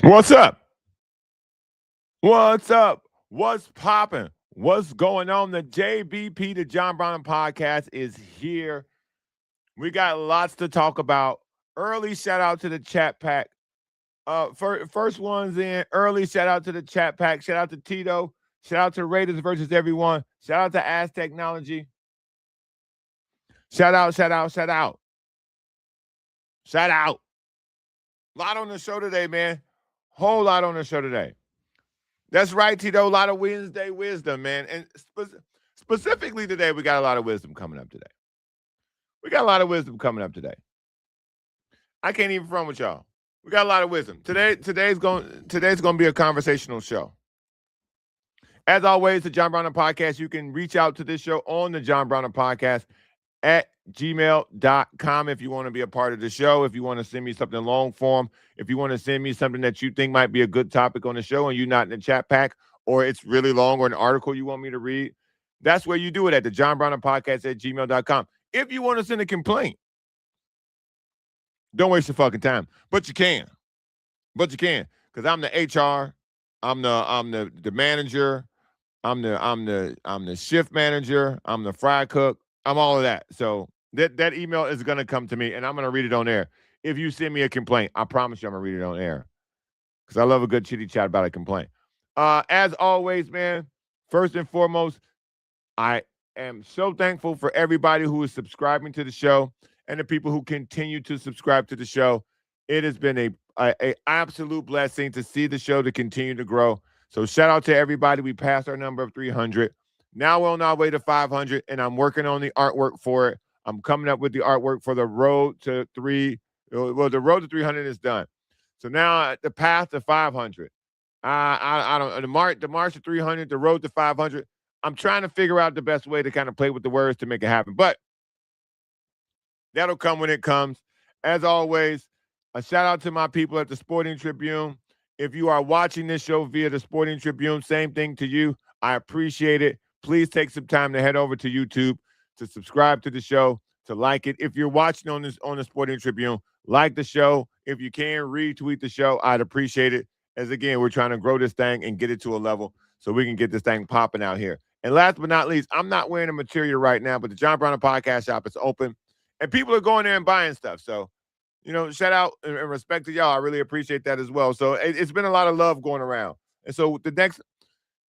What's up? What's up? What's popping? What's going on? The JBP, the John Brown podcast, is here. We got lots to talk about. Early shout out to the chat pack. First ones in. Early shout out to the chat pack. Shout out to Tito. Shout out to Raiders versus everyone. Shout out to Ass Technology. Shout out, shout out, shout out. Shout out. A lot on the show today, man. Whole lot on the show today. That's right, Tito. A lot of Wednesday wisdom, man. And specifically today, we got a lot of wisdom coming up today. We got a lot of wisdom coming up today. I can't even front with y'all. We got a lot of wisdom. Today's going to be a conversational show. As always, the John Browner Podcast, you can reach out to this show on the John Browner Podcast at gmail.com if you want to be a part of the show, if you want to send me something long form, if you want to send me something that you think might be a good topic on the show and you're not in the chat pack, or it's really long, or an article you want me to read, that's where you do it at the John Browner Podcast at gmail.com. If you want to send a complaint, don't waste your fucking time. But you can. Because I'm the HR, I'm the manager, I'm the shift manager, I'm the fry cook. I'm all of that. So that email is going to come to me, and I'm going to read it on air. If you send me a complaint, I promise you I'm going to read it on air because I love a good chitty chat about a complaint. As always, man, first and foremost, I am so thankful for everybody who is subscribing to the show and the people who continue to subscribe to the show. It has been a absolute blessing to see the show to continue to grow. So shout out to everybody. We passed our number of 300. Now we're on our way to 500, and I'm working on the artwork for it. I'm coming up with the artwork for the road to 3. Well, the road to 300 is done. So now the path to 500. I don't the march to 300, the road to 500. I'm trying to figure out the best way to kind of play with the words to make it happen. But that'll come when it comes. As always, a shout out to my people at the Sporting Tribune. If you are watching this show via the Sporting Tribune, same thing to you. I appreciate it. Please take some time to head over to YouTube to subscribe to the show, to like it. If you're watching on the Sporting Tribune, like the show. If you can, retweet the show. I'd appreciate it. As again, we're trying to grow this thing and get it to a level so we can get this thing popping out here. And last but not least, I'm not wearing the material right now, but the John Browner Podcast Shop is open, and people are going there and buying stuff. So, shout out and respect to y'all. I really appreciate that as well. So it's been a lot of love going around. And so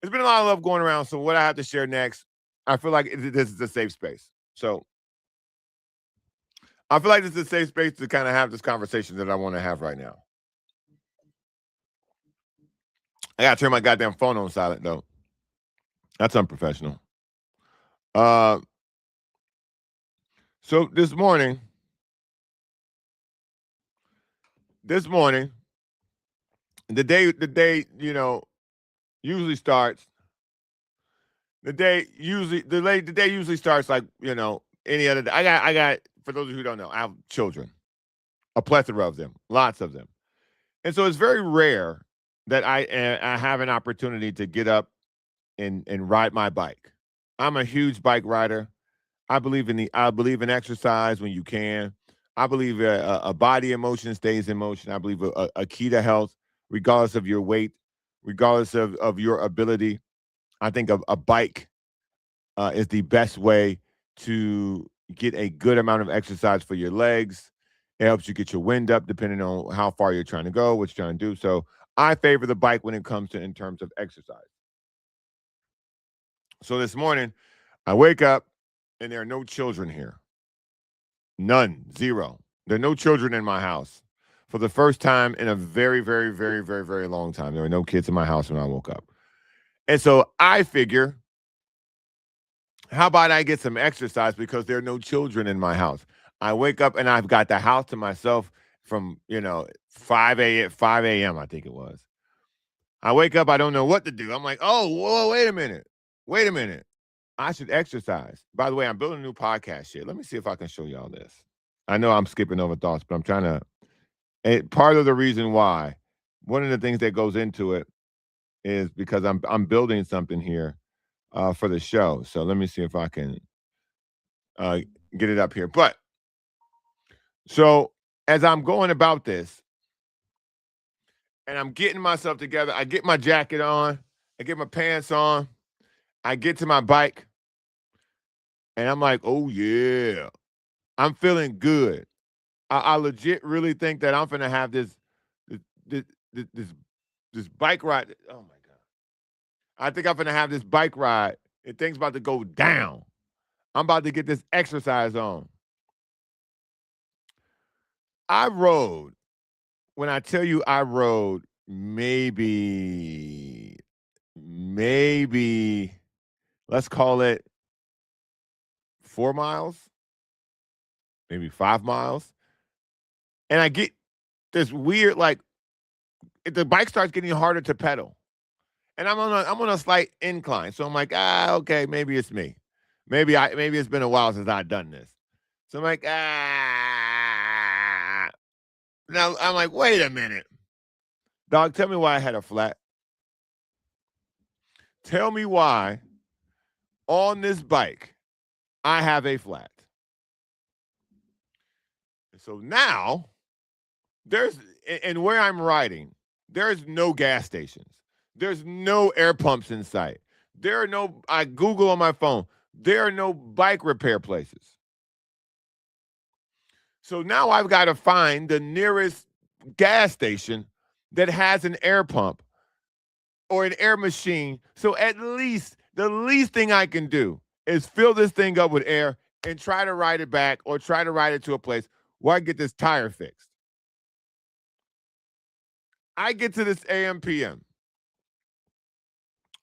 it's been a lot of love going around. So what I have to share next, I feel like this is a safe space. So I feel like this is a safe space to kind of have this conversation that I want to have right now. I got to turn my goddamn phone on silent, though. That's unprofessional. So this morning, the day, usually starts. The day usually starts like, any other day. I got, for those of you who don't know, I have children, a plethora of them, lots of them. And so it's very rare that I have an opportunity to get up and ride my bike. I'm a huge bike rider. I believe in exercise when you can. I believe a body in motion stays in motion. I believe a key to health, regardless of your weight, regardless of your ability. I think a bike is the best way to get a good amount of exercise for your legs. It helps you get your wind up depending on how far you're trying to go, what you're trying to do. So I favor the bike when it comes to in terms of exercise. So this morning, I wake up and there are no children here. None. Zero. There are no children in my house. For the first time in a very, very, very, very, very long time, there were no kids in my house when I woke up. And so I figure, how about I get some exercise because there are no children in my house? I wake up and I've got the house to myself from, 5 a.m., I think it was. I wake up, I don't know what to do. I'm like, oh, whoa, wait a minute. I should exercise. By the way, I'm building a new podcast shit. Let me see if I can show y'all this. I know I'm skipping over thoughts, but I'm trying to. Part of the reason why, one of the things that goes into it is because I'm building something here for the show. So let me see if I can get it up here. But so as I'm going about this, and I'm getting myself together. I get my jacket on, I get my pants on, I get to my bike, and I'm like, oh yeah, I'm feeling good. I legit really think that I'm gonna have this, this, this, this bike ride. Oh my god! I think I'm gonna have this bike ride, and things about to go down. I'm about to get this exercise on. I rode. When I tell you I rode, maybe, let's call it 4 miles, maybe 5 miles, and I get this weird like the bike starts getting harder to pedal. And I'm on a slight incline. So I'm like, okay, maybe it's me. Maybe it's been a while since I've done this. So I'm like, Now I'm like, wait a minute. Dog, tell me why I had a flat. Tell me why on this bike I have a flat. So now and where I'm riding, there's no gas stations. There's no air pumps in sight. I Google on my phone, there are no bike repair places. So now I've got to find the nearest gas station that has an air pump or an air machine. So at least the least thing I can do is fill this thing up with air and try to ride it back or try to ride it to a place where I get this tire fixed. I get to this AMPM.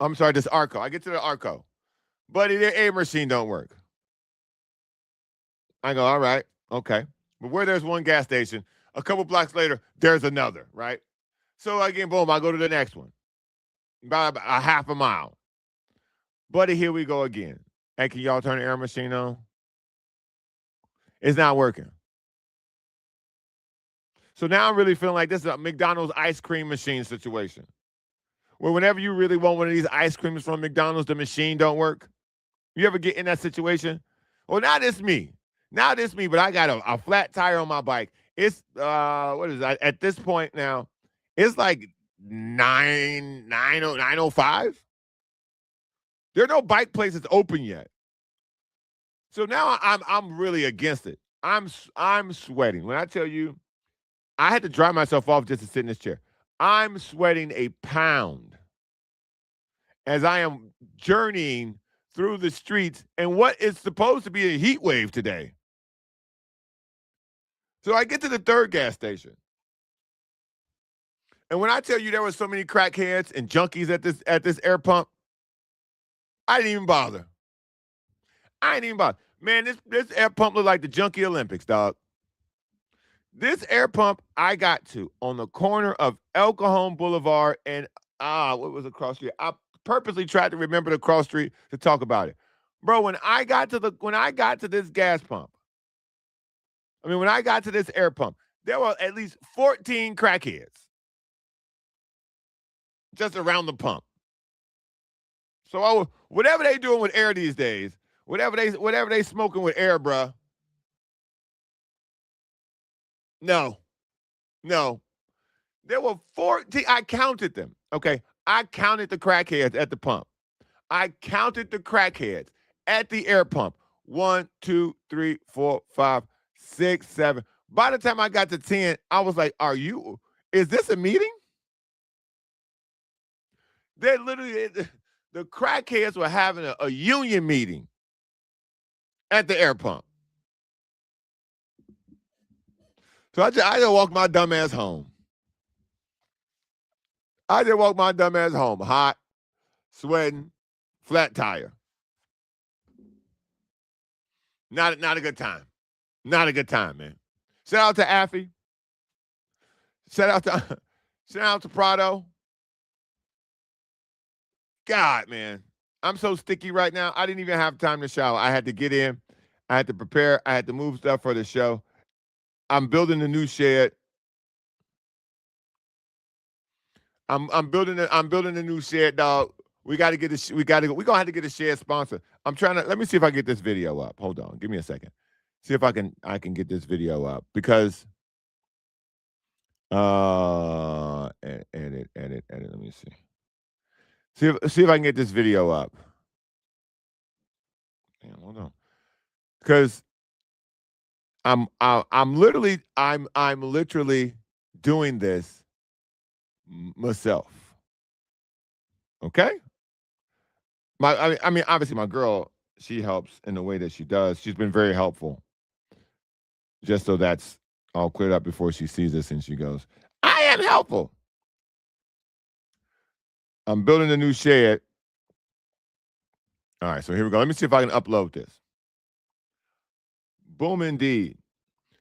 I'm sorry, this Arco. I get to the Arco. Buddy, their air machine don't work. I go, all right, okay. But where there's one gas station, a couple blocks later, there's another, right? So again, boom, I go to the next one. About a half a mile. Buddy, here we go again. Hey, can y'all turn the air machine on? It's not working. So now I'm really feeling like this is a McDonald's ice cream machine situation. Where whenever you really want one of these ice creams from McDonald's, the machine don't work. You ever get in that situation? Well, now this me. Now this me, but I got a flat tire on my bike. It's what is that? At this point now, it's like 9:05. There are no bike places open yet. So now I'm really against it. I'm sweating. When I tell you, I had to dry myself off just to sit in this chair. I'm sweating a pound as I am journeying through the streets and what is supposed to be a heat wave today. So I get to the third gas station. And when I tell you there were so many crackheads and junkies at this air pump, I didn't even bother. Man, this air pump looked like the Junkie Olympics, dog. This air pump I got to on the corner of El Cajon Boulevard and what was the cross street? I purposely tried to remember the cross street to talk about it. Bro, when I got to this gas pump, when I got to this air pump, there were at least 14 crackheads just around the pump. So whatever they doing with air these days, whatever they smoking with air, bruh. No. There were 14. I counted them. Okay. I counted the crackheads at the pump. I counted the crackheads at the air pump. 1, 2, 3, 4, 5, 6, 7. By the time I got to 10, I was like, is this a meeting? They're literally, the crackheads were having a union meeting at the air pump. So I just walked my dumb ass home. Hot, sweating, flat tire. Not a good time. Not a good time, man. Shout out to Affy. Shout out to Prado. God, man. I'm so sticky right now. I didn't even have time to shower. I had to get in. I had to prepare. I had to move stuff for the show. I'm building a new shed. I'm building a new shed, dog. We're gonna have to get a shed sponsor. Let me see if I get this video up. Hold on. Give me a second. See if I can get this video up because Edit. Let me see. See if I can get this video up. Damn, hold on. Because I'm literally doing this myself. Okay? I mean, obviously my girl, she helps in the way that she does. She's been very helpful. Just so that's all cleared up before she sees this and she goes, I am helpful. I'm building a new shed. All right, so here we go. Let me see if I can upload this. Boom indeed.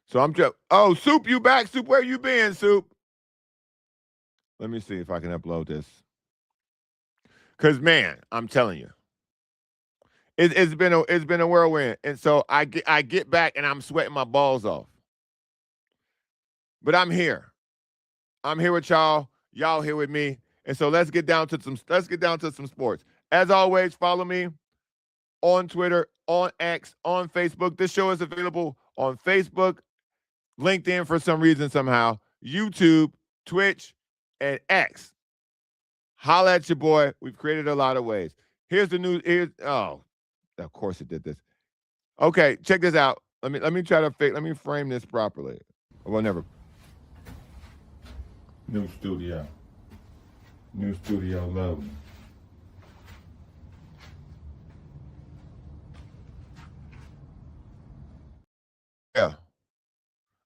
So I'm just, oh, Soup, you back? Soup, where you been, Soup? Let me see if I can upload this. Because, man, I'm telling you, it's been a whirlwind. And so I get back and I'm sweating my balls off. But I'm here. I'm here with y'all. Y'all here with me. And so let's get down to some sports. As always, follow me on Twitter, on X, on Facebook. This show is available on Facebook, LinkedIn for some reason, somehow, YouTube, Twitch, and X. Holla at your boy. We've created a lot of ways. Here's the news. Oh, of course it did this. Okay, check this out. Let me frame this properly. Well, never. New studio loading. Yeah.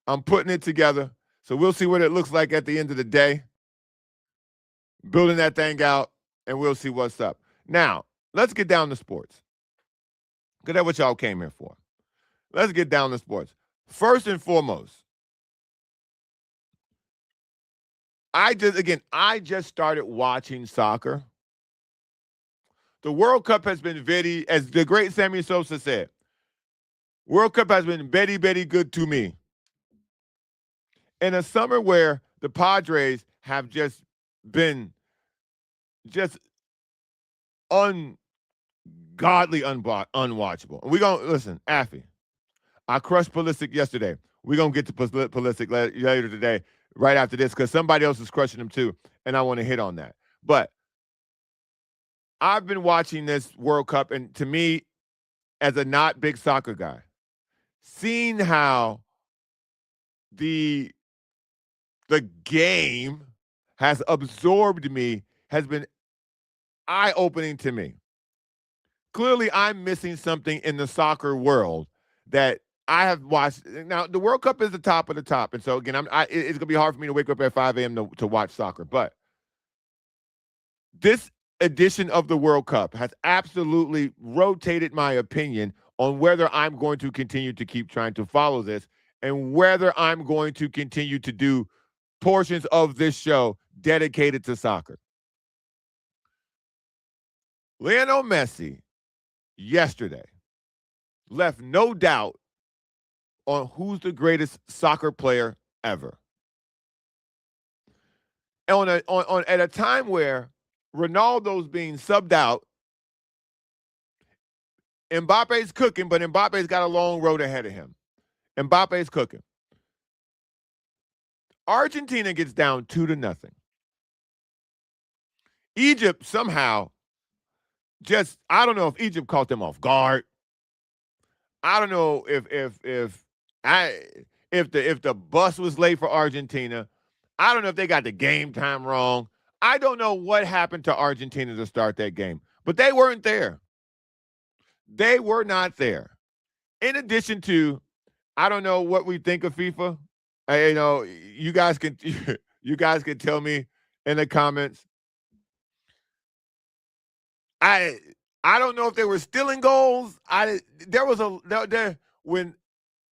I'm putting it together. So we'll see what it looks like at the end of the day. Building that thing out, and we'll see what's up. Now, let's get down to sports. Because that's what y'all came here for. Let's get down to sports. First and foremost, I just started watching soccer. The World Cup has been very, as the great Sammy Sosa said, World Cup has been very, very good to me. In a summer where the Padres have just been ungodly unwatchable. And we're going to, listen, Affy, I crushed Pulisic yesterday. We're going to get to Pulisic later today, right after this, because somebody else is crushing him too, and I want to hit on that. But I've been watching this World Cup, and to me, as a not big soccer guy, seeing how the game has absorbed me has been eye-opening to me. Clearly, I'm missing something in the soccer world that I have watched. Now, the World Cup is the top of the top, and so again, it's going to be hard for me to wake up at 5 a.m. to watch soccer. But this edition of the World Cup has absolutely rotated my opinion on whether I'm going to continue to keep trying to follow this and whether I'm going to continue to do portions of this show dedicated to soccer. Lionel Messi yesterday left no doubt on who's the greatest soccer player ever. And at a time where Ronaldo's being subbed out, Mbappe's cooking, but Mbappe's got a long road ahead of him. Mbappe's cooking. Argentina gets down 2-0. Egypt somehow I don't know if Egypt caught them off guard. I don't know if the bus was late for Argentina. I don't know if they got the game time wrong. I don't know what happened to Argentina to start that game, but they weren't there. They were not there. In addition to, I don't know what we think of FIFA. You guys can tell me in the comments. I don't know if they were stealing goals. When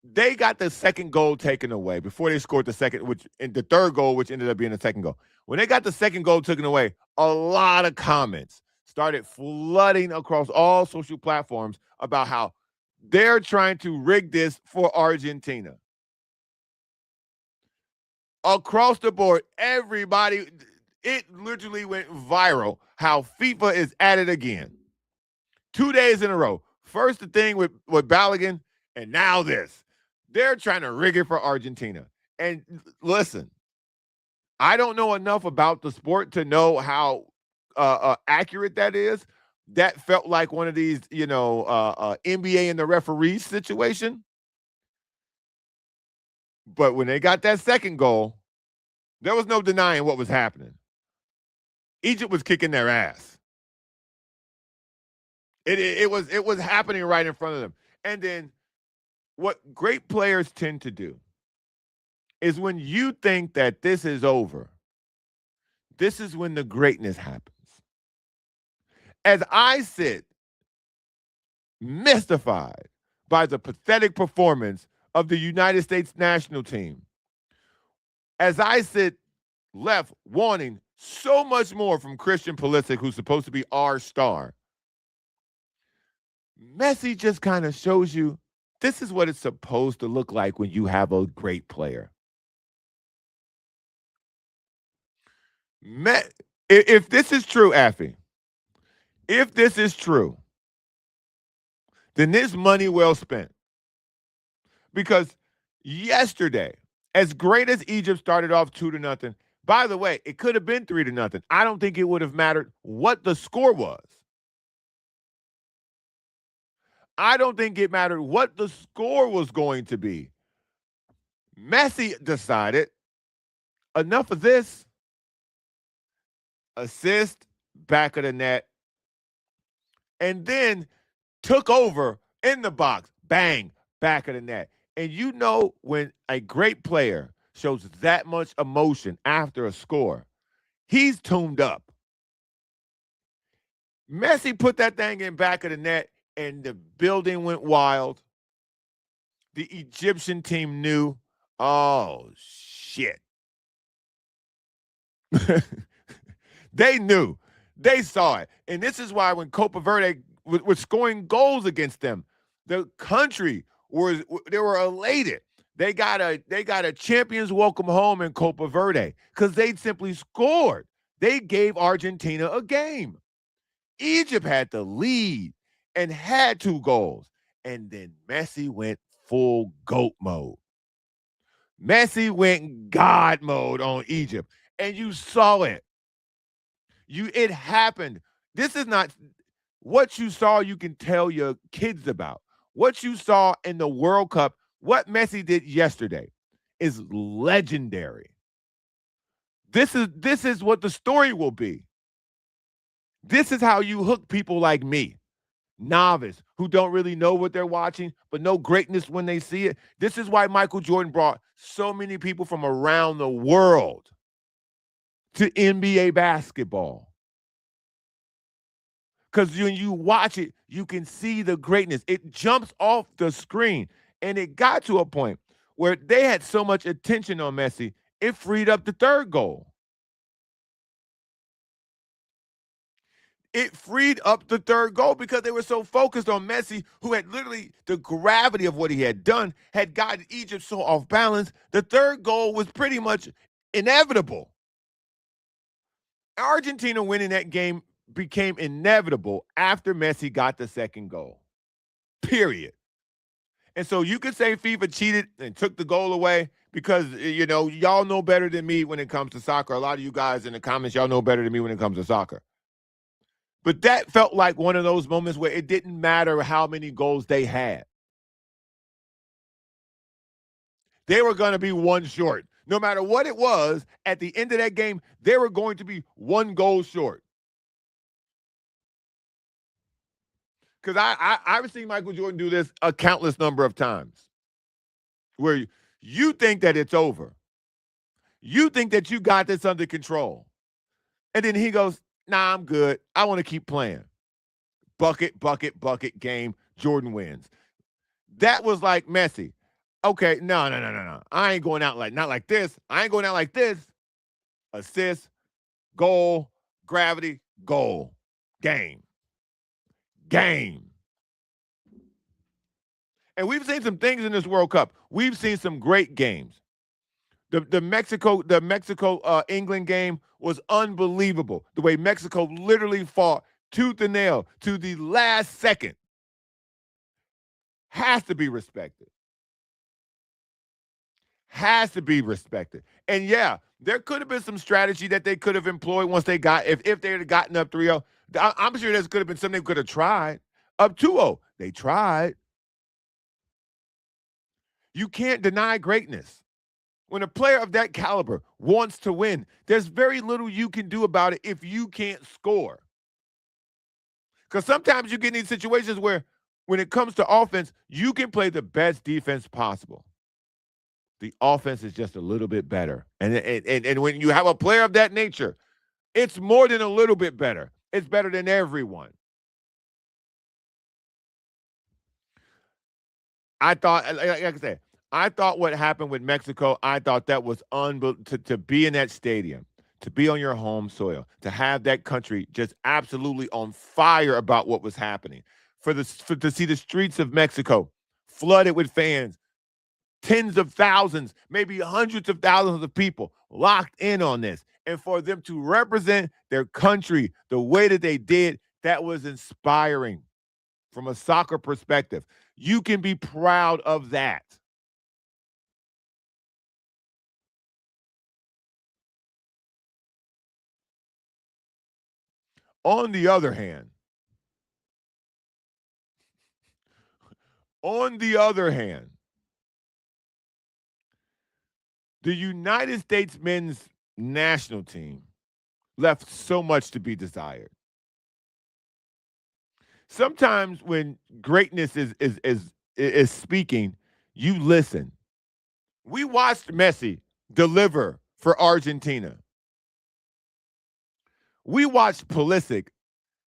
they got the second goal taken away before they scored the third goal, which ended up being the second goal. When they got the second goal taken away, a lot of comments started flooding across all social platforms about how they're trying to rig this for Argentina. Across the board, everybody, it literally went viral how FIFA is at it again. 2 days in a row. First the thing with Balogun, and now this. They're trying to rig it for Argentina. And listen, I don't know enough about the sport to know how accurate that is. That felt like one of these, NBA and the referees situation. But when they got that second goal, there was no denying what was happening. Egypt was kicking their ass. It was happening right in front of them. And then what great players tend to do is when you think that this is over, this is when the greatness happens. As I sit mystified by the pathetic performance of the United States national team, as I sit left wanting so much more from Christian Pulisic, who's supposed to be our star, Messi just kind of shows you this is what it's supposed to look like when you have a great player. If this is true, Affy, if this is true, then this money well spent. Because yesterday, as great as Egypt started off 2-0, by the way, it could have been 3-0. I don't think it would have mattered what the score was. I don't think it mattered what the score was going to be. Messi decided, enough of this. Assist, back of the net, and then took over in the box. Bang, back of the net. And you know when a great player shows that much emotion after a score, he's tuned up. Messi put that thing in back of the net, and the building went wild. The Egyptian team knew, oh, shit. They knew. They saw it. And this is why when Copa Verde was scoring goals against them, the country they were elated. They got a champions welcome home in Copa Verde because they simply scored. They gave Argentina a game. Egypt had the lead and had 2 goals. And then Messi went full GOAT mode. Messi went God mode on Egypt. And you saw it. It happened. This is not what you saw you can tell your kids about. What you saw in the World Cup, what Messi did yesterday is legendary. This is what the story will be. This is how you hook people like me, novice, who don't really know what they're watching, but know greatness when they see it. This is why Michael Jordan brought so many people from around the world to NBA basketball. Because when you watch it, you can see the greatness. It jumps off the screen. And it got to a point where they had so much attention on Messi, it freed up the third goal. It freed up the third goal because they were so focused on Messi, who had literally the gravity of what he had done, had gotten Egypt so off balance. The third goal was pretty much inevitable. Argentina winning that game became inevitable after Messi got the second goal. Period. And so you could say FIFA cheated and took the goal away because, y'all know better than me when it comes to soccer. A lot of you guys in the comments, y'all know better than me when it comes to soccer. But that felt like one of those moments where it didn't matter how many goals they had. They were going to be one short. No matter what it was, at the end of that game, they were going to be 1 goal short. Because I've seen Michael Jordan do this a countless number of times where you think that it's over. You think that you got this under control. And then he goes, nah, I'm good. I want to keep playing. Bucket, bucket, bucket game. Jordan wins. That was like Messi. Okay, no. I ain't going out not like this. I ain't going out like this. Assist, goal, gravity, goal. Game. And we've seen some things in this World Cup. We've seen some great games. The Mexico England game was unbelievable. The way Mexico literally fought tooth and nail to the last second has to be respected. has to be respected. And yeah, there could have been some strategy that they could have employed once they got, if they had gotten up 3-0. I'm sure there could have been something they could have tried. Up 2-0, they tried. You can't deny greatness. When a player of that caliber wants to win, there's very little you can do about it if you can't score. Because sometimes you get in these situations where, when it comes to offense, you can play the best defense possible. The offense is just a little bit better. And when you have a player of that nature, it's more than a little bit better. It's better than everyone. I thought, like I said, I thought what happened with Mexico, I thought that was unbelievable. To be in that stadium, to be on your home soil, to have that country just absolutely on fire about what was happening, to see the streets of Mexico flooded with fans, tens of thousands, maybe hundreds of thousands of people locked in on this, and for them to represent their country the way that they did, that was inspiring from a soccer perspective. You can be proud of that. On the other hand, on the other hand, the United States men's national team left so much to be desired. Sometimes when greatness is speaking, you listen. We watched Messi deliver for Argentina. We watched Pulisic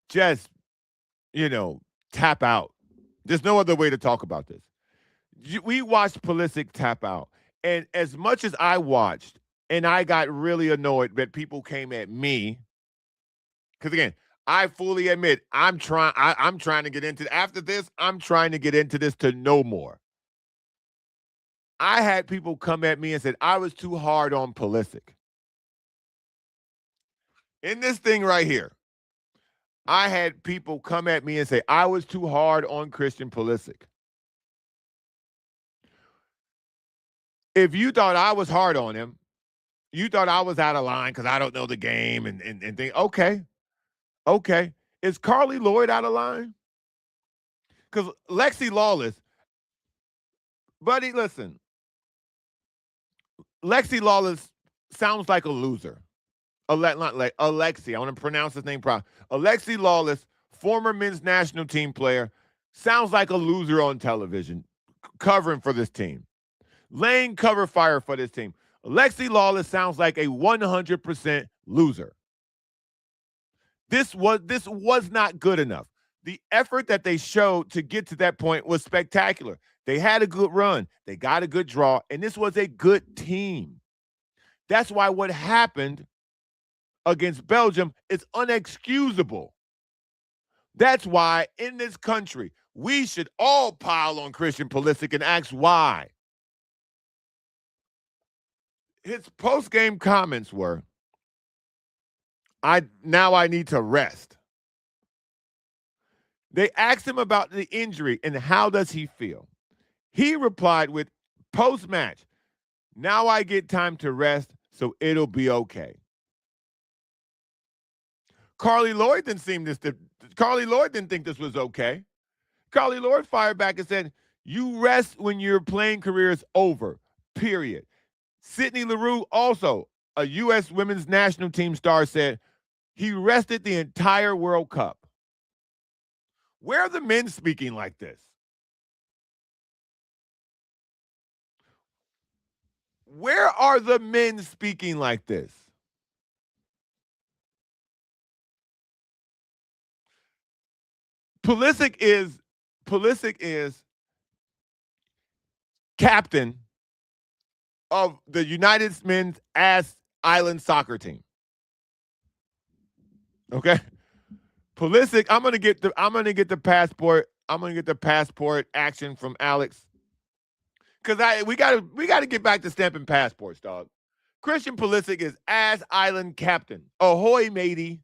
just, tap out. There's no other way to talk about this. We watched Pulisic tap out. And as much as I watched, and I got really annoyed that people came at me, because again, I fully admit I'm trying to get into, after this, I'm trying to get into this to know more. I had people come at me and said I was too hard on Pulisic. In this thing right here, I had people come at me and say I was too hard on Christian Pulisic. If you thought I was hard on him, you thought I was out of line because I don't know the game and think, okay. Is Carly Lloyd out of line? Because Lexi Lawless, buddy, listen, Lexi Lawless sounds like a loser. Not like Alexi. I want to pronounce his name properly. Alexi Lawless, former men's national team player, sounds like a loser on television, covering for this team, laying cover fire for this team. Alexi Lawless sounds like a 100% loser. This was not good enough. The effort that they showed to get to that point was spectacular. They had a good run. They got a good draw, and this was a good team. That's why what happened against Belgium is unexcusable. That's why in this country, we should all pile on Christian Pulisic and ask why. His post-game comments were, I need to rest. They asked him about the injury and how does he feel. He replied with, post-match, now I get time to rest, so it'll be okay. Carly Lloyd didn't think this was okay. Carly Lloyd fired back and said, you rest when your playing career is over, period. Sydney Leroux, also a U.S. women's national team star, said he rested the entire World Cup. Where are the men speaking like this? Where are the men speaking like this? Pulisic is captain of the United men's ass island soccer team. Okay? Pulisic, I'm gonna get the passport. I'm gonna get the passport action from Alex. Cause we gotta get back to stamping passports, dog. Christian Pulisic is ass island captain. Ahoy, matey.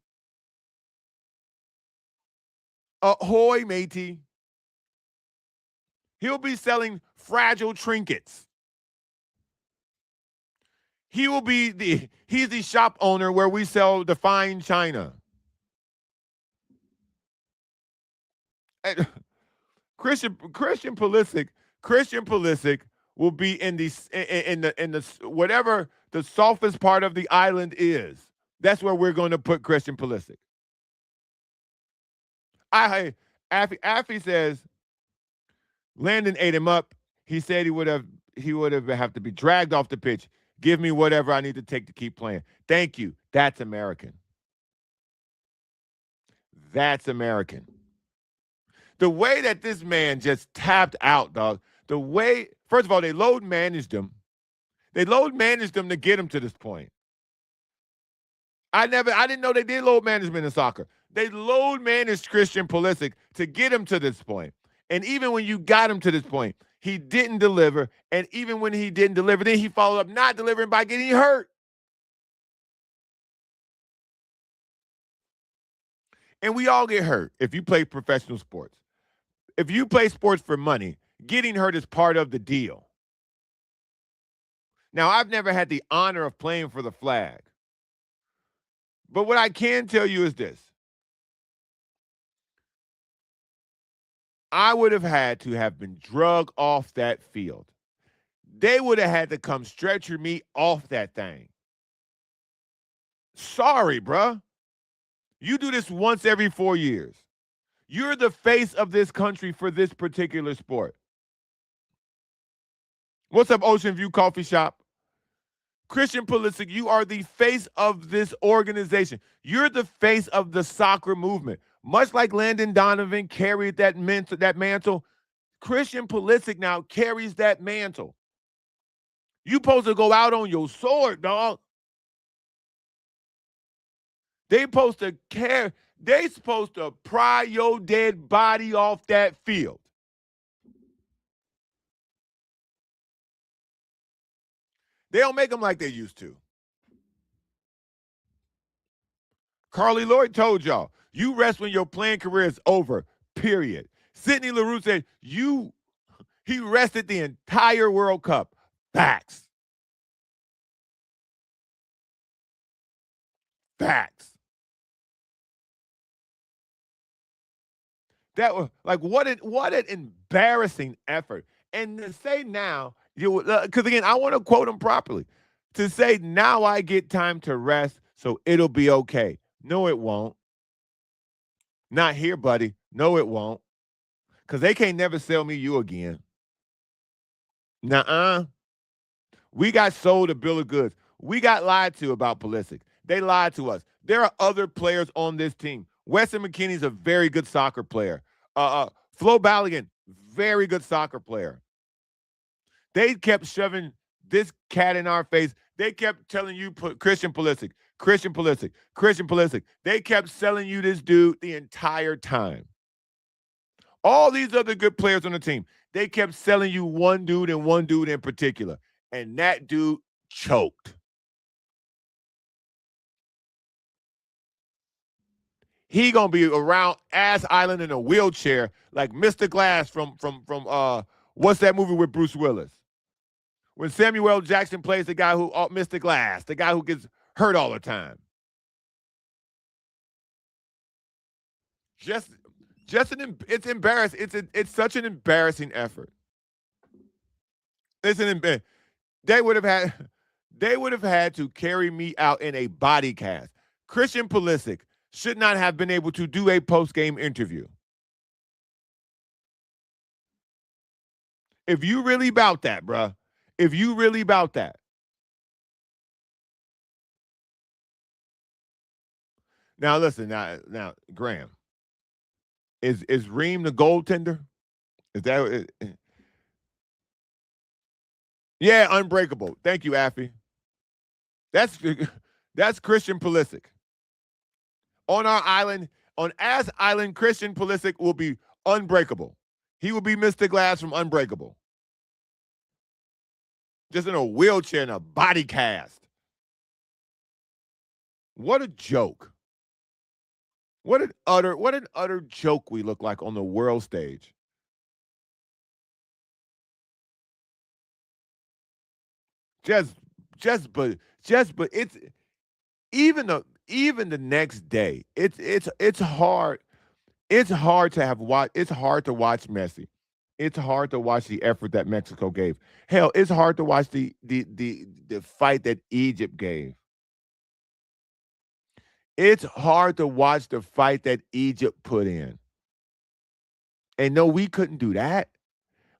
Ahoy, matey. He'll be selling fragile trinkets. He's the shop owner where we sell the fine china. And Christian Pulisic will be in the whatever the softest part of the island is. That's where we're going to put Christian Pulisic. Affy says Landon ate him up. He said he would have to be dragged off the pitch. Give me whatever I need to take to keep playing. Thank you. That's American. That's American. The way that this man just tapped out, dog. The way, first of all, they load managed him. They load managed him to get him to this point. I didn't know they did load management in soccer. They load managed Christian Pulisic to get him to this point. And even when you got him to this point, he didn't deliver. And even when he didn't deliver, then he followed up not delivering by getting hurt. And we all get hurt if you play professional sports. If you play sports for money, getting hurt is part of the deal. Now, I've never had the honor of playing for the flag. But what I can tell you is this. I would have had to have been drug off that field. They would have had to come stretcher me off that thing. Sorry, bruh. You do this once every 4 years. You're the face of this country for this particular sport. What's up, Ocean View Coffee Shop? Christian Pulisic, you are the face of this organization. You're the face of the soccer movement. Much like Landon Donovan carried that mantle, Christian Pulisic now carries that mantle. You supposed to go out on your sword, dog. They supposed to pry your dead body off that field. They don't make them like they used to. Carly Lloyd told y'all, you rest when your playing career is over, period. Sidney LaRue said, he rested the entire World Cup. Facts. Facts. That was like what an embarrassing effort. And to say now, because again, I want to quote him properly. To say now I get time to rest, so it'll be okay. No, it won't. Not here, buddy. No, it won't. Because they can't never sell me you again. Nuh-uh. We got sold a bill of goods. We got lied to about Pulisic. They lied to us. There are other players on this team. Weston McKennie's a very good soccer player. Flo Balogun, very good soccer player. They kept shoving this cat in our face. They kept telling you Christian Pulisic, Christian Pulisic, Christian Pulisic. They kept selling you this dude the entire time. All these other good players on the team, they kept selling you one dude and one dude in particular. And that dude choked. He gonna be around Ass Island in a wheelchair like Mr. Glass from what's that movie with Bruce Willis? When Samuel L. Jackson plays the guy who Mr. Glass, the guy who gets hurt all the time. It's embarrassing. It's such an embarrassing effort. They would have had to carry me out in a body cast. Christian Pulisic should not have been able to do a post-game interview. If you really about that, bruh. If you really about that. Now listen, now Graham. Is Reem the goaltender? Is that Yeah, unbreakable. Thank you, Affy. That's Christian Pulisic. On our island, on Ass Island, Christian Pulisic will be unbreakable. He will be Mr. Glass from Unbreakable. Just in a wheelchair in a body cast. What a joke. What an utter joke we look like on the world stage. Just but it's even the next day. It's hard. It's hard to have watch. It's hard to watch Messi. It's hard to watch the effort that Mexico gave. Hell, it's hard to watch the fight that Egypt gave. It's hard to watch the fight that Egypt put in. And no, we couldn't do that.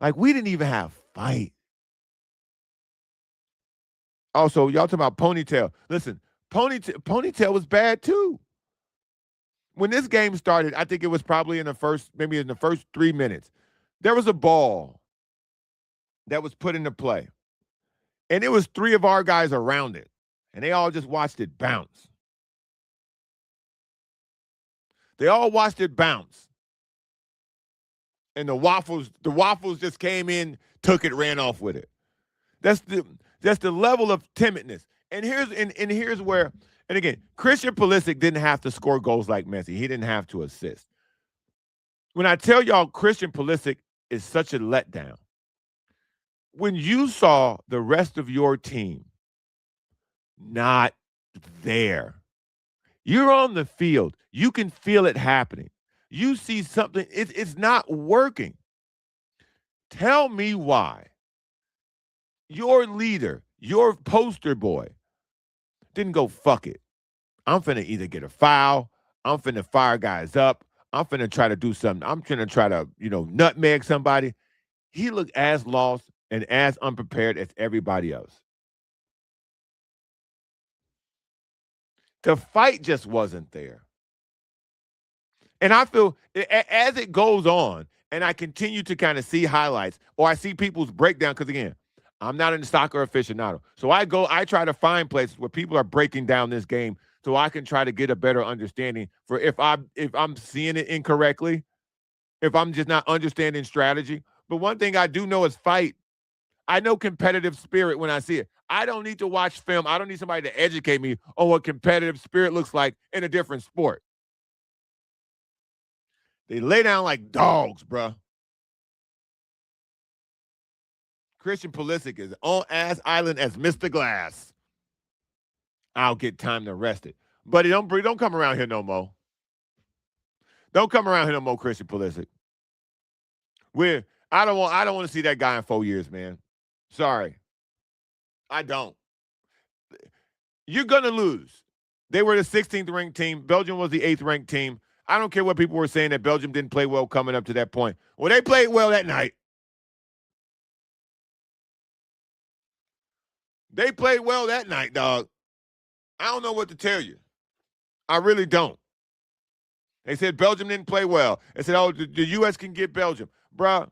Like we didn't even have fight. Also, y'all talking about ponytail. Listen, ponytail was bad too. When this game started, I think it was probably maybe in the first 3 minutes. There was a ball that was put into play. And it was three of our guys around it. And they all just watched it bounce. They all watched it bounce. And the waffles just came in, took it, ran off with it. That's the level of timidness. And here's where, and again, Christian Pulisic didn't have to score goals like Messi. He didn't have to assist. When I tell y'all Christian Pulisic is such a letdown, when you saw the rest of your team not there, you're on the field. You can feel it happening. You see something, it's not working. Tell me why your leader, your poster boy, didn't go, fuck it. I'm finna either get a foul, I'm finna fire guys up, I'm finna try to do something. I'm finna try to, nutmeg somebody. He looked as lost and as unprepared as everybody else. The fight just wasn't there. And I feel as it goes on and I continue to kind of see highlights or I see people's breakdown, because again, I'm not a soccer aficionado. So I try to find places where people are breaking down this game so I can try to get a better understanding for if I'm seeing it incorrectly, if I'm just not understanding strategy. But one thing I do know is fight. I know competitive spirit when I see it. I don't need to watch film. I don't need somebody to educate me on what competitive spirit looks like in a different sport. They lay down like dogs, bruh. Christian Pulisic is on ass island as Mr. Glass. I'll get time to rest it. Buddy, don't come around here no more. Don't come around here no more, Christian Pulisic. I don't want to see that guy in 4 years, man. Sorry. I don't. You're gonna lose. They were the 16th ranked team. Belgium was the 8th ranked team. I don't care what people were saying that Belgium didn't play well coming up to that point. Well, they played well that night. They played well that night, dog. I don't know what to tell you. I really don't. They said Belgium didn't play well. They said, oh, the U.S. can get Belgium. Bruh.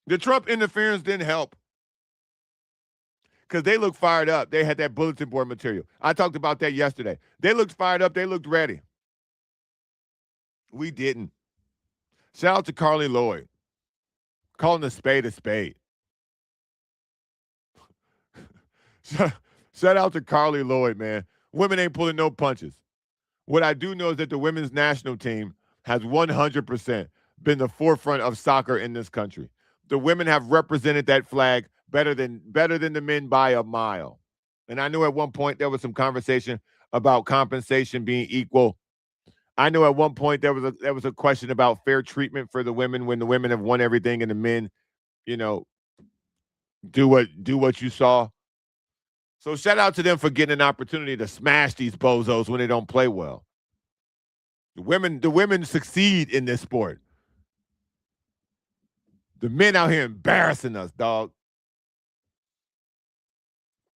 The Trump interference didn't help because they looked fired up. They had that bulletin board material. I talked about that yesterday. They looked fired up. They looked ready. We didn't. Shout out to Carly Lloyd. Calling a spade a spade. Shout out to Carly Lloyd, man. Women ain't pulling no punches. What I do know is that the women's national team has 100% been the forefront of soccer in this country. The women have represented that flag better than the men by a mile. And I know at one point there was some conversation about compensation being equal. I know at one point there was a question about fair treatment for the women when the women have won everything and the men, do what you saw. So shout out to them for getting an opportunity to smash these bozos when they don't play well. The women succeed in this sport. The men out here embarrassing us, dog.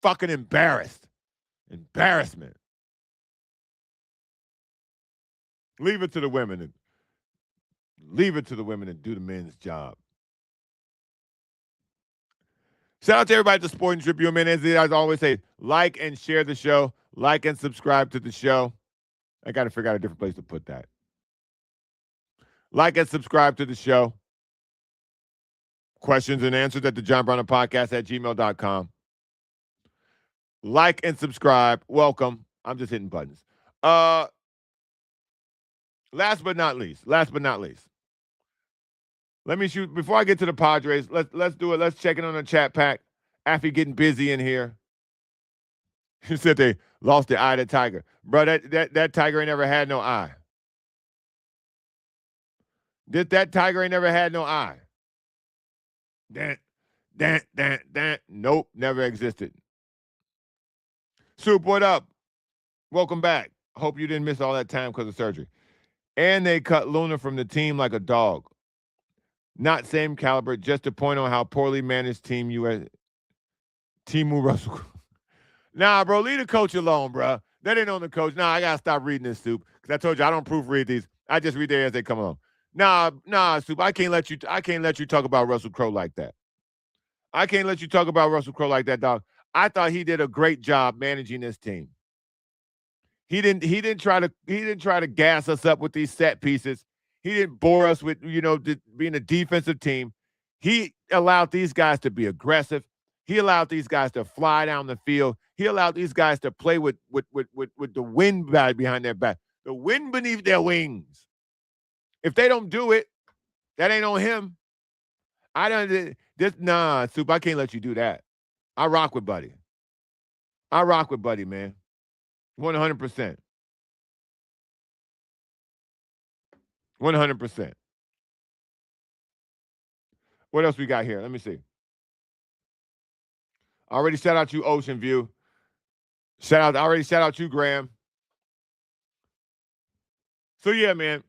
Fucking embarrassed. Embarrassment. Leave it to the women and do the men's job. Shout out to everybody at the Sporting Tribune, man. As I always say, like and share the show. Like and subscribe to the show. I got to figure out a different place to put that. Like and subscribe to the show. Questions and answers at the John Browner Podcast at gmail.com. Like and subscribe. Welcome. I'm just hitting buttons. Last but not least. Let me shoot before I get to the Padres. Let's do it. Let's check in on the chat pack. After getting busy in here, he said they lost the eye to Tiger, bro. That Tiger ain't never had no eye. That Tiger ain't never had no eye. Nope, never existed. Soup, what up? Welcome back. Hope you didn't miss all that time because of surgery. And they cut Luna from the team like a dog. Not same caliber, just to point on how poorly managed Team US Timu Russell. Nah, bro, leave the coach alone, bro. That ain't on the coach. Nah, I gotta stop reading this, Soup. Because I told you I don't proofread these. I just read them as they come along. Nah, Soup. I can't let you talk about Russell Crowe like that. I can't let you talk about Russell Crowe like that, dog. I thought he did a great job managing this team. He didn't try to gas us up with these set pieces. He didn't bore us with, being a defensive team. He allowed these guys to be aggressive. He allowed these guys to fly down the field. He allowed these guys to play with the wind behind their back, the wind beneath their wings. If they don't do it, that ain't on him. Soup, I can't let you do that. I rock with Buddy. Man. 100%. 100%. What else we got here? Let me see. I already shout out you, Ocean View. I already shout out you, Graham. So yeah, man.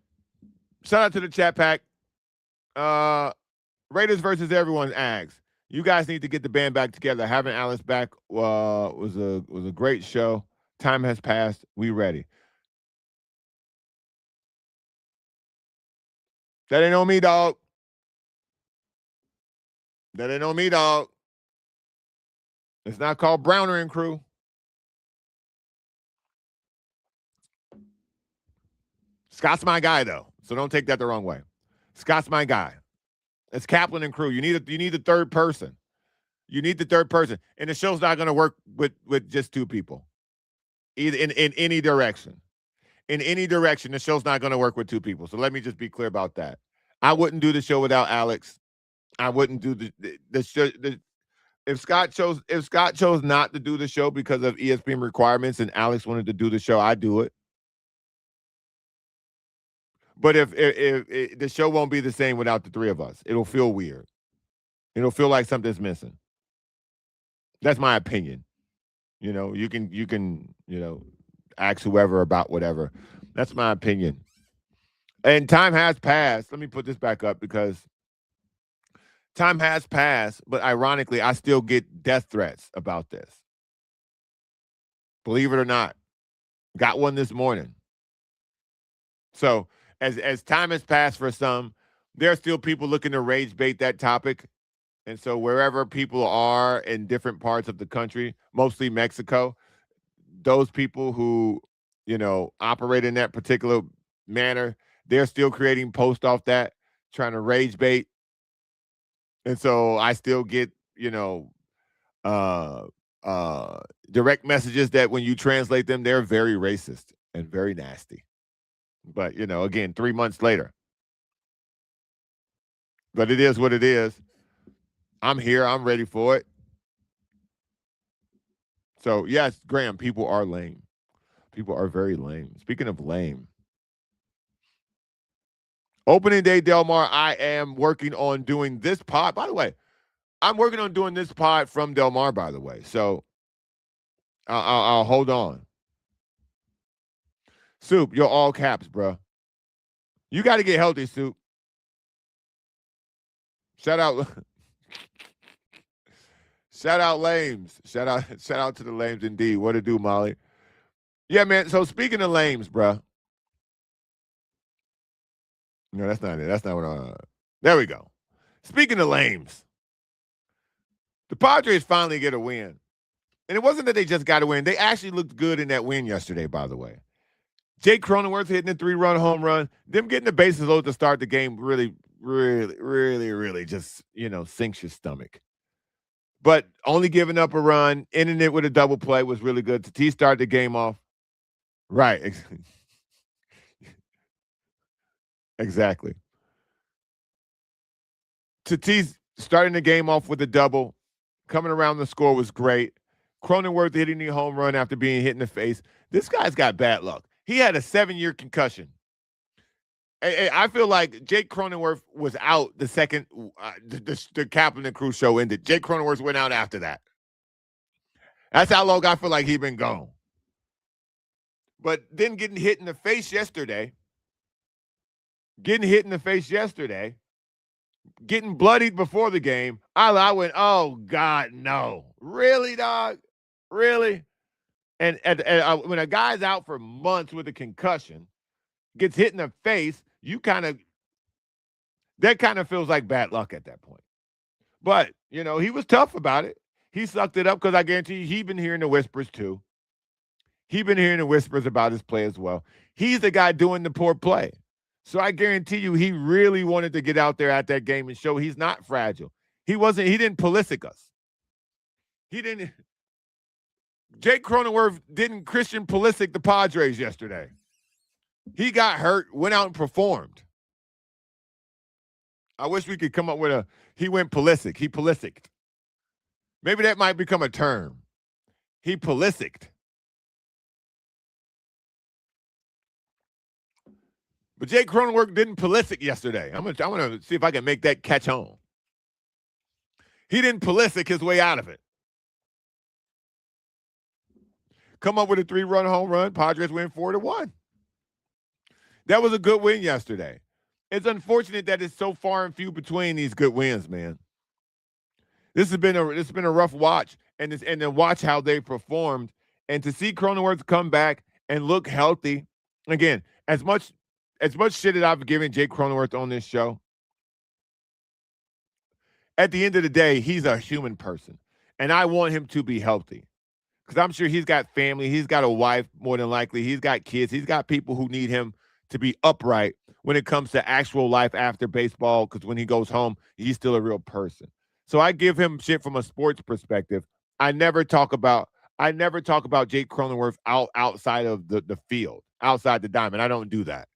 Shout out to the chat pack. Raiders versus everyone asks. You guys need to get the band back together. Having Alice back was a great show. Time has passed. We ready. That ain't on me, dog. That ain't on me, dog. It's not called Browner and Crew. Scott's my guy, though, so don't take that the wrong way. Scott's my guy. It's Kaplan and Crew. You need the third person. You need the third person, and the show's not going to work with just two people. Either in any direction. In any direction, the show's not going to work with two people. So let me just be clear about that. I wouldn't do the show without Alex. I wouldn't do the show. If Scott chose not to do the show because of ESPN requirements, and Alex wanted to do the show, I'd do it. But if the show won't be the same without the three of us, it'll feel weird. It'll feel like something's missing. That's my opinion. You can ask whoever about whatever. That's my opinion. And time has passed. Let me put this back up because time has passed, but ironically, I still get death threats about this. Believe it or not. Got one this morning. So as time has passed for some, there are still people looking to rage bait that topic. And so wherever people are in different parts of the country, mostly Mexico, those people who, operate in that particular manner, they're still creating posts off that, trying to rage bait. And so I still get, direct messages that when you translate them, they're very racist and very nasty. But, again, 3 months later. But it is what it is. I'm here. I'm ready for it. So, yes, Graham, people are lame. People are very lame. Speaking of lame, opening day, Del Mar, I am working on doing this pod. By the way, I'm working on doing this pod from Del Mar, by the way. So I'll hold on. Soup, you're all caps, bro. You got to get healthy, Soup. Shout out. Shout out lames. Shout out to the lames indeed. What to do, Molly? Yeah, man. So speaking of lames, bro. No, that's not it. That's not what there we go. Speaking of lames, the Padres finally get a win. And it wasn't that they just got a win. They actually looked good in that win yesterday, by the way. Jake Cronenworth hitting a 3-run home run. Them getting the bases loaded to start the game really, really, really, really just, sinks your stomach. But only giving up a run, ending it with a double play was really good. Tatis started the game off. Right. Exactly. Tatis starting the game off with a double, coming around the score was great. Cronenworth hitting the home run after being hit in the face. This guy's got bad luck. He had a 7-year concussion. I feel like Jake Cronenworth was out the second the Kaplan and Crew show ended. Jake Cronenworth went out after that. That's how long I feel like he's been gone. But then getting hit in the face yesterday, getting bloodied before the game, I went, oh, God, no. Really, dog? Really? And when a guy's out for months with a concussion, gets hit in the face, that kind of feels like bad luck at that point. But, he was tough about it. He sucked it up because I guarantee you he's been hearing the whispers too. He's been hearing the whispers about his play as well. He's the guy doing the poor play. So I guarantee you he really wanted to get out there at that game and show he's not fragile. He didn't Pulisic us. Jake Cronenworth didn't Christian Pulisic the Padres yesterday. He got hurt, went out and performed. I wish we could come up with he went Pulisic. He Pulisicked. Maybe that might become a term. He Pulisicked. But Jake Cronenworth didn't Pulisic yesterday. I'm gonna see if I can make that catch on. He didn't Pulisic his way out of it. Come up with a 3-run home run. Padres win 4-1. That was a good win yesterday. It's unfortunate that it's so far and few between these good wins, man. This has been a rough watch, and to watch how they performed, and to see Cronenworth come back and look healthy. Again, as much shit that I've given Jake Cronenworth on this show, at the end of the day, he's a human person, and I want him to be healthy. Because I'm sure he's got family. He's got a wife, more than likely. He's got kids. He's got people who need him to be upright when it comes to actual life after baseball, because when he goes home, he's still a real person. So I give him shit from a sports perspective. I never talk about Jake Cronenworth outside of the field, outside the diamond. I don't do that.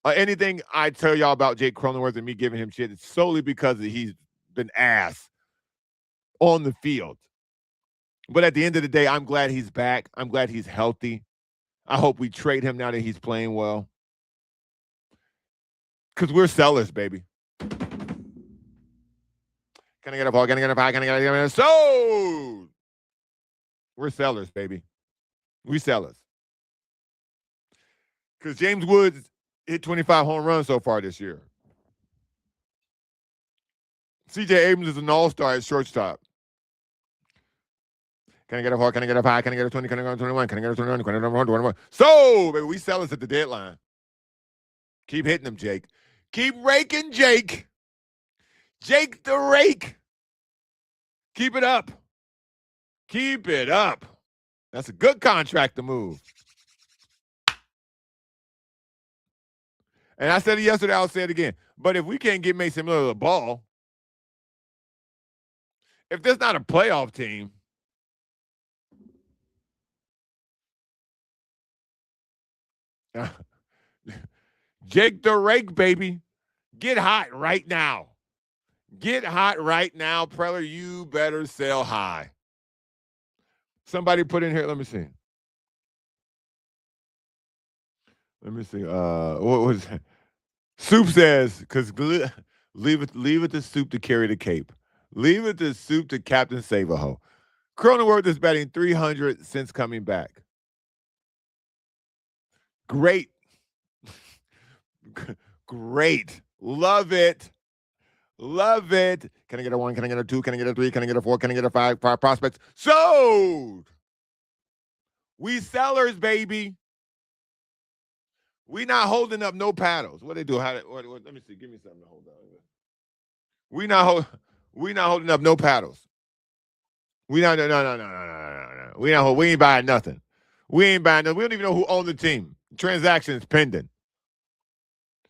Anything I tell y'all about Jake Cronenworth and me giving him shit, it's solely because he's been ass on the field. But at the end of the day, I'm glad he's back. I'm glad he's healthy. I hope we trade him now that he's playing well. Because we're sellers, baby. Can I get a ball? Can I get a pie? Can I get a sold? We're sellers, baby. We sellers. Because James Woods hit 25 home runs so far this year. C.J. Abrams is an all-star at shortstop. Can I get a 4? Can I get a 5? Can I get a 20? Can I get a 21? Can I get a 21? Can I get a 21? So, baby, we sellers at the deadline. Keep hitting them, Jake. Keep raking, Jake. Jake the rake. Keep it up. Keep it up. That's a good contract to move. And I said it yesterday, I'll say it again. But if we can't get Mason Miller the ball, if there's not a playoff team, Jake the rake, baby. Get hot right now. Get hot right now. Preller, you better sell high. Somebody put in here, let me see. What was that? Soup says, because leave it to Soup to carry the cape. Leave it to Soup to Captain Save-A-Ho. Cronenworth is batting 300 since coming back. Great. Great. Love it. Love it. Can I get a 1? Can I get a 2? Can I get a 3? Can I get a 4? Can I get a 5? Prospects. Sold. We sellers, baby. We not holding up no paddles. What they do? Let me see. Give me something to hold on. We not holding up no paddles. We not no. We ain't buying nothing. We ain't buying nothing. We don't even know who owned the team. Transaction is pending.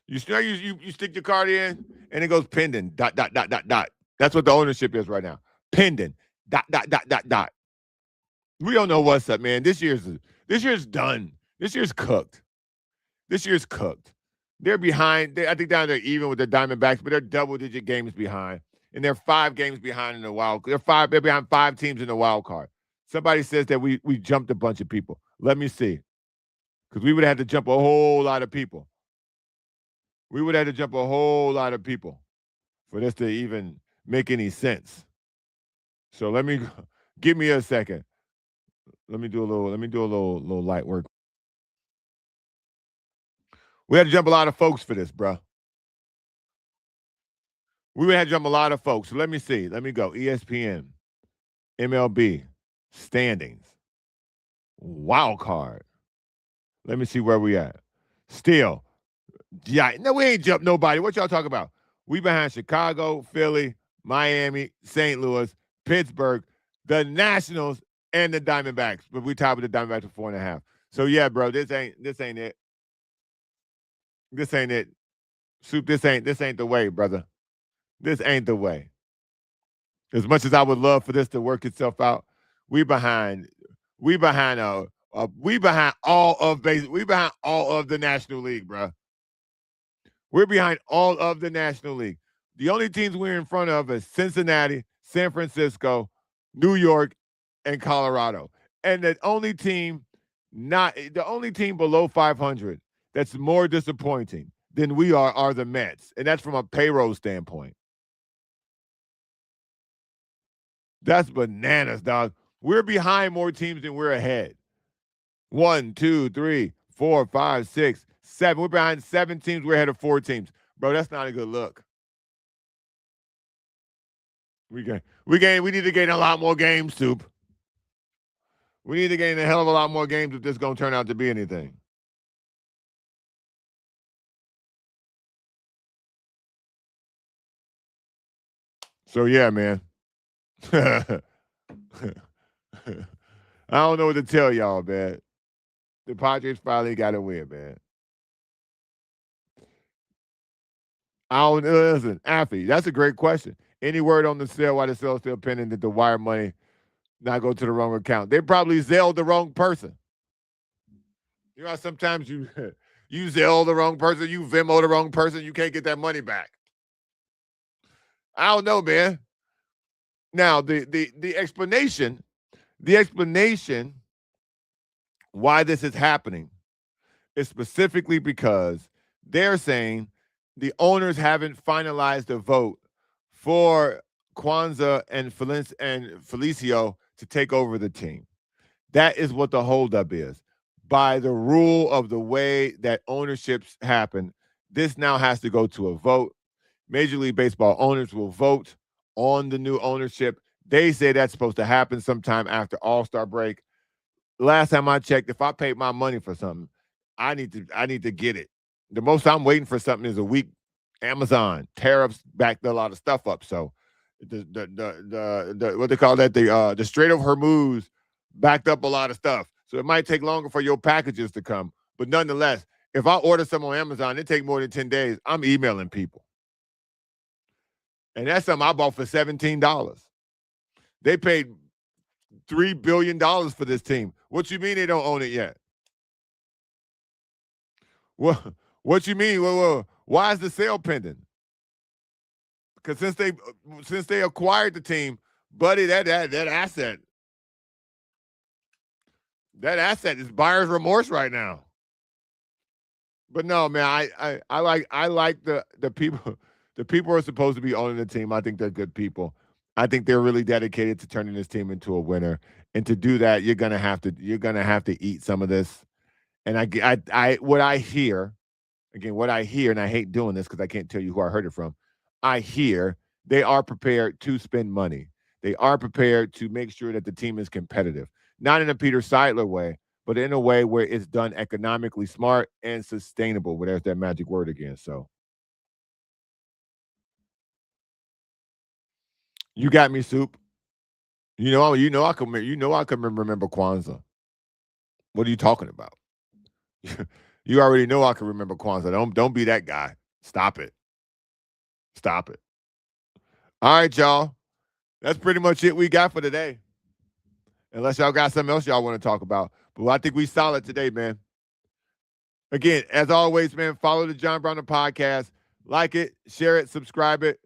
You stick your card in and it goes pending. ... That's what the ownership is right now. Pending. ... We don't know what's up, man. This year's done. This year's cooked. They're behind. I think down there even with the Diamondbacks, but they're double-digit games behind, and they're 5 games behind in the wild. They're behind 5 teams in the wild card. Somebody says that we jumped a bunch of people. Let me see, because we would have had to jump a whole lot of people. We would have to jump a whole lot of people for this to even make any sense. So let me give me a second. Let me do a little light work. We had to jump a lot of folks for this, bro. We would have to jump a lot of folks. So let me see. Let me go. ESPN, MLB, standings, wild card. Let me see where we at. Still, yeah, no, we ain't jumped nobody. What y'all talking about? We behind Chicago, Philly, Miami, St. Louis, Pittsburgh, the Nationals, and the Diamondbacks. But we tied with the Diamondbacks for 4.5. So yeah, bro, this ain't it. This ain't it. Soup, this ain't the way, brother. This ain't the way. As much as I would love for this to work itself out, we behind all of the National League, bro. We're behind all of the National League. The only teams we're in front of is Cincinnati, San Francisco, New York, and Colorado. And the only team below 500 that's more disappointing than we are the Mets. And that's from a payroll standpoint. That's bananas, dog. We're behind more teams than we're ahead. 1, 2, 3, 4, 5, 6, 7. We're behind 7 teams. We're ahead of 4 teams. Bro, that's not a good look. We need to gain a lot more games, Soup. We need to gain a hell of a lot more games if this is going to turn out to be anything. So, yeah, man. I don't know what to tell y'all, man. The Padres finally got a win, man. I don't listen, Affy, that's a great question. Any word on the sale, why the sale is still pending, that the wire money not go to the wrong account? They probably Zelled the wrong person. You know how sometimes you you Zell the wrong person, you Venmo the wrong person, you can't get that money back. I don't know, man. Now the explanation why this is happening is specifically because they're saying the owners haven't finalized a vote for Kwanzaa and Felicio to take over the team. That is what the holdup is. By the rule of the way that ownerships happen, this now has to go to a vote. Major League Baseball owners will vote on the new ownership. They say that's supposed to happen sometime after All-Star break. Last time I checked, if I paid my money for something, I need to get it. The most I'm waiting for something is a week. Amazon tariffs backed a lot of stuff up. So the what they call that, the Strait of Hormuz backed up a lot of stuff. So it might take longer for your packages to come. But nonetheless, if I order some on Amazon, it take more than 10 days. I'm emailing people. And that's something I bought for $17. They paid $3 billion for this team. What you mean they don't own it yet? What you mean? Why is the sale pending? Because since they acquired the team, buddy, that asset is buyer's remorse right now. But no, man, I like the people. The people are supposed to be owning the team. I think they're good people. I think they're really dedicated to turning this team into a winner. And to do that, you're gonna have to eat some of this. And what I hear, and I hate doing this because I can't tell you who I heard it from. I hear they are prepared to spend money. They are prepared to make sure that the team is competitive, not in a Peter Seidler way, but in a way where it's done economically smart and sustainable. Where there's that magic word again. So you got me, Soup. I can remember Kwanzaa. What are you talking about? You already know I can remember Kwanzaa. Don't be that guy. Stop it. Stop it. All right, y'all. That's pretty much it we got for today. Unless y'all got something else y'all want to talk about. But I think we solid today, man. Again, as always, man, follow the John Browner podcast. Like it, share it, subscribe it.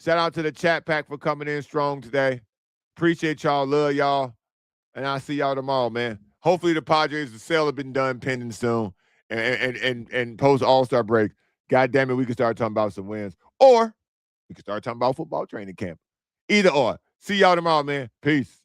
Shout out to the chat pack for coming in strong today. Appreciate y'all. Love y'all. And I'll see y'all tomorrow, man. Hopefully the Padres, the sale have been done pending soon. And post All-Star break. God damn it, we can start talking about some wins. Or we can start talking about football training camp. Either or. See y'all tomorrow, man. Peace.